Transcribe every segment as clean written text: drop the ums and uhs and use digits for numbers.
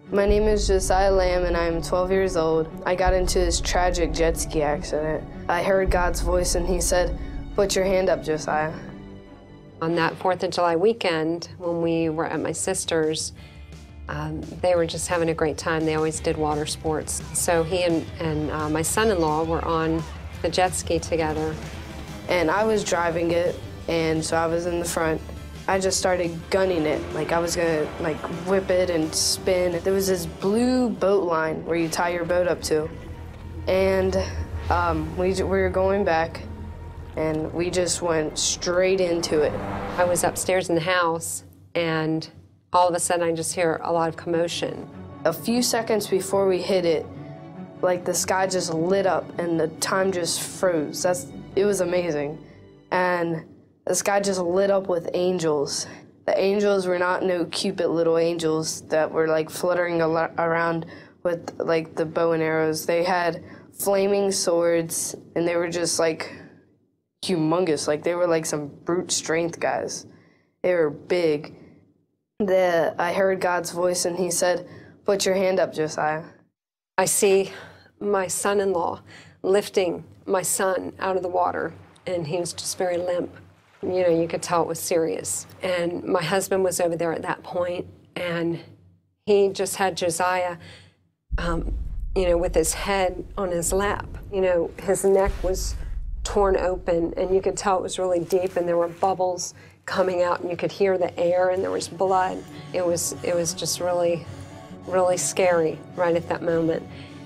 My name is Josiah Lamb and I'm 12 years old. I got into this tragic jet ski accident. I heard God's voice and he said, "Put your hand up, Josiah." On that 4th of July weekend, when we were at my sister's, they were just having a great time. They always did water sports. So he and my son-in-law were on the jet ski together. And I was driving it, and so I was in the front. I just started gunning it, like I was gonna whip it and spin. There was this blue boat line where you tie your boat up to. And we were going back, and we just went straight into it. I was upstairs in the house, and all of a sudden I just hear a lot of commotion. A few seconds before we hit it, like the sky just lit up and the time just froze. It was amazing. And the sky just lit up with angels. The angels were not no Cupid little angels that were like fluttering around with like the bow and arrows. They had flaming swords and they were just like humongous. Like they were like some brute strength guys. They were big. I heard God's voice and he said, "Put your hand up, Josiah." I see my son-in-law lifting my son out of the water, and he was just very limp. You know, you could tell it was serious. And my husband was over there at that point, and he just had Josiah, you know, with his head on his lap. You know, his neck was torn open, and you could tell it was really deep, and there were bubbles coming out, and you could hear the air, and there was blood. It was just really, really scary right at that moment.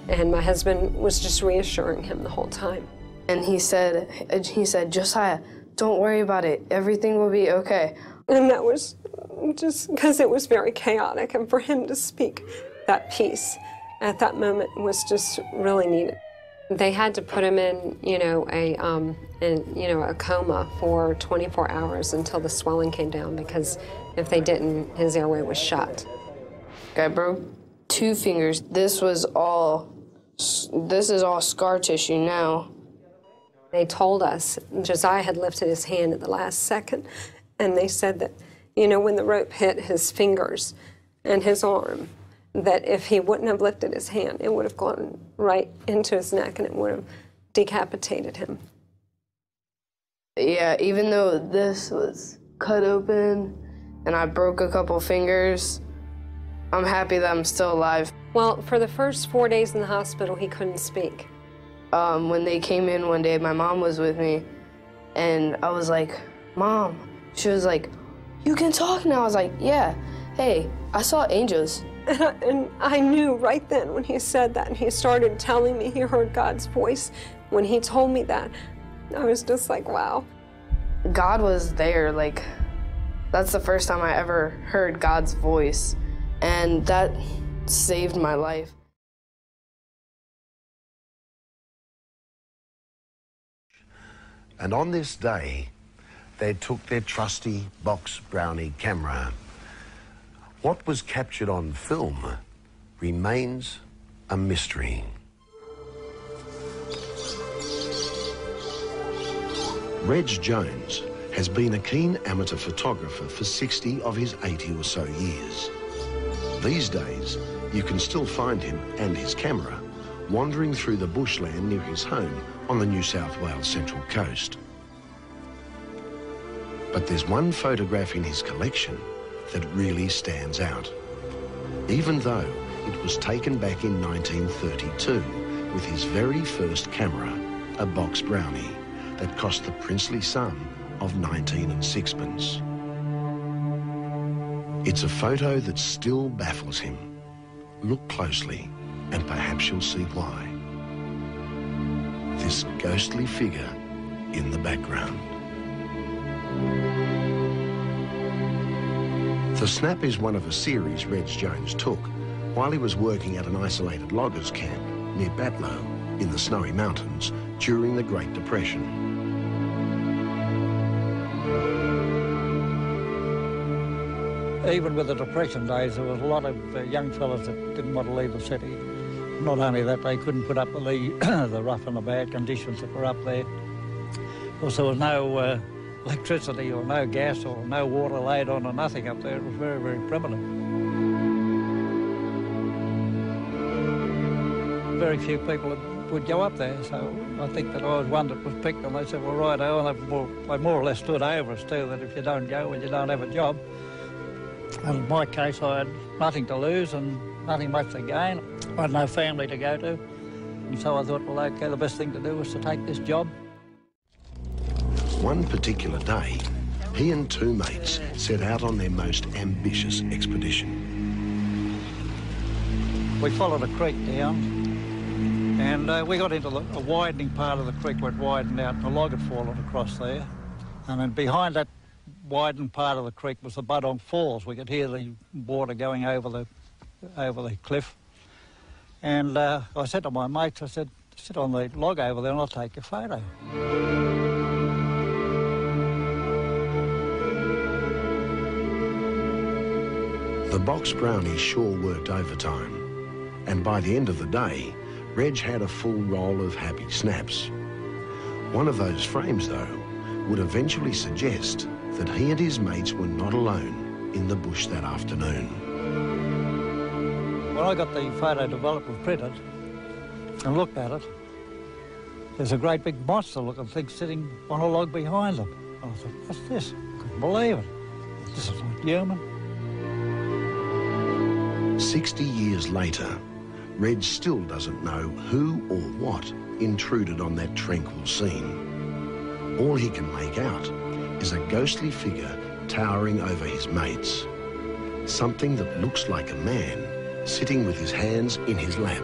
And my husband was just reassuring him the whole time. And he said, "Josiah, don't worry about it. Everything will be okay." And that was just because it was very chaotic, and for him to speak that peace at that moment was just really needed. They had to put him in, you know, a coma for 24 hours until the swelling came down, because if they didn't, his airway was shut. I broke 2 fingers. This is all scar tissue now. They told us Josiah had lifted his hand at the last second, and they said that, you know, when the rope hit his fingers and his arm, that if he wouldn't have lifted his hand, it would have gone right into his neck and it would have decapitated him. Yeah, even though this was cut open and I broke a couple fingers, I'm happy that I'm still alive. Well, for the first 4 days in the hospital, he couldn't speak. When they came in one day, my mom was with me, and I was like, "Mom." She was like, "You can talk now." I was like, "Yeah. Hey, I saw angels." And I knew right then when he said that, and he started telling me he heard God's voice. When he told me that, I was just like, wow. God was there. Like, that's the first time I ever heard God's voice, and that saved my life. And on this day, they took their trusty box brownie camera. What was captured on film remains a mystery. Reg Jones has been a keen amateur photographer for 60 of his 80 or so years. These days, you can still find him and his camera wandering through the bushland near his home on the New South Wales Central Coast. But there's one photograph in his collection that really stands out, even though it was taken back in 1932 with his very first camera, a box brownie that cost the princely sum of 19 and sixpence. It's a photo that still baffles him. Look closely and perhaps you'll see why. This ghostly figure in the background. The snap is one of a series Reg Jones took while he was working at an isolated loggers camp near Batlow in the Snowy Mountains during the Great Depression. Even with the Depression days, there was a lot of young fellas that didn't want to leave the city. Not only that, they couldn't put up with the rough and the bad conditions that were up there. Also, there was no electricity or no gas or no water laid on or nothing up there. It was very, very primitive. very few people would go up there, so I think that I was one that was picked, and they said, well, righto, and they more or less stood over us too, that if you don't go, well, you don't have a job. And in my case, I had nothing to lose and nothing much to gain. I had no family to go to, and so I thought, well, okay, the best thing to do was to take this job. One particular day, he and two mates set out on their most ambitious expedition. We followed a creek down, and we got into a widening part of the creek where it widened out, and a log had fallen across there. And then behind that widened part of the creek was the Batlow Falls. We could hear the water going over the cliff. And I said to my mates, I said, sit on the log over there and I'll take your photo. The box brownies sure worked overtime, and by the end of the day, Reg had a full roll of happy snaps. One of those frames, though, would eventually suggest that he and his mates were not alone in the bush that afternoon. When I got the photo developed and printed and looked at it, there's a great big monster-looking thing sitting on a log behind them. And I thought, what's this? I couldn't believe it. This is not human. 60 years later, Reg still doesn't know who or what intruded on that tranquil scene. All he can make out is a ghostly figure towering over his mates. Something that looks like a man sitting with his hands in his lap.